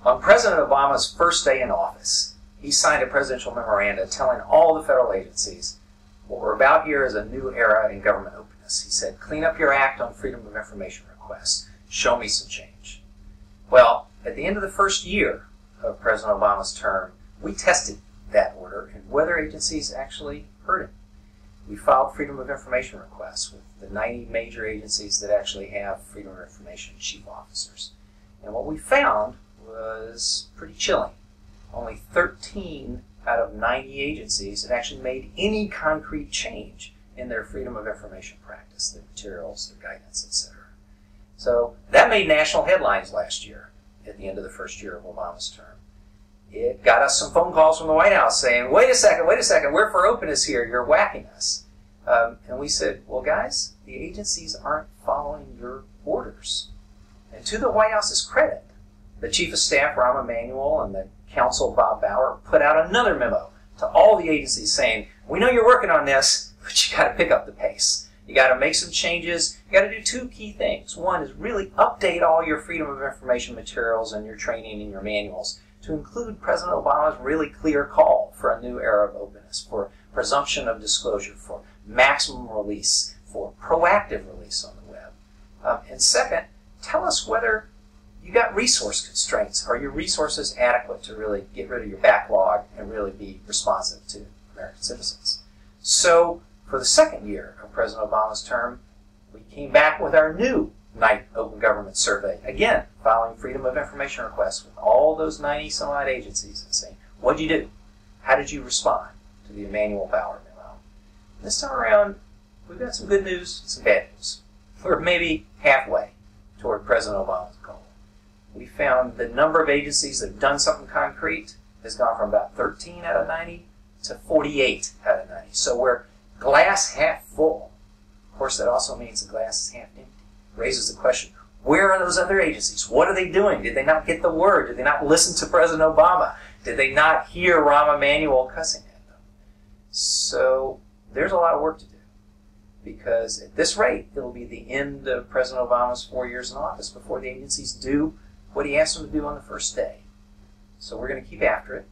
On President Obama's first day in office, he signed a presidential memoranda telling all the federal agencies, what we're about here is a new era in government openness. He said, clean up your act on freedom of information requests. Show me some change. Well, at the end of the first year of President Obama's term, we tested that order and whether agencies actually heard it. We filed freedom of information requests with the 90 major agencies that actually have freedom of information chief officers. And what we found was pretty chilling. Only 13 out of 90 agencies had actually made any concrete change in their freedom of information practice, their materials, their guidance, etc. So that made national headlines last year at the end of the first year of Obama's term. It got us some phone calls from the White House saying, wait a second, we're for openness here, you're whacking us. And we said, well guys, the agencies aren't following your orders. And to the White House's credit, the Chief of Staff, Rahm Emanuel, and the Counsel, Bob Bauer, put out another memo to all the agencies saying, we know you're working on this, but you got to pick up the pace. You got to make some changes. You got to do two key things. One is really update all your freedom of information materials and your training and your manuals to include President Obama's really clear call for a new era of openness, for presumption of disclosure, for maximum release, for proactive release on the web. And second, tell us whether you got resource constraints. Are your resources adequate to really get rid of your backlog and really be responsive to American citizens? So for the second year of President Obama's term, we came back with our new Night Open Government Survey, again, filing freedom of information requests with all those 90-some-odd agencies and saying, what'd you do? How did you respond to the Emanuel Bauer memo? And this time around, we've got some good news and some bad news. We're maybe halfway toward President Obama's goal. We found the number of agencies that have done something concrete has gone from about 13 out of 90 to 48 out of 90. So we're glass half full. Of course, that also means the glass is half empty. Raises the question, where are those other agencies? What are they doing? Did they not get the word? Did they not listen to President Obama? Did they not hear Rahm Emanuel cussing at them? So there's a lot of work to do, because at this rate, it'll be the end of President Obama's 4 years in office before the agencies do what he asked them to do on the first day. So we're going to keep after it.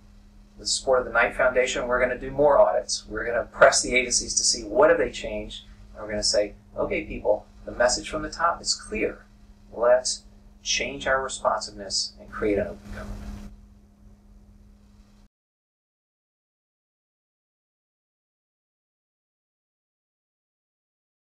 With the support of the Knight Foundation, we're going to do more audits. We're going to press the agencies to see what have they changed. And we're going to say, okay, people, the message from the top is clear. Let's change our responsiveness and create an open government.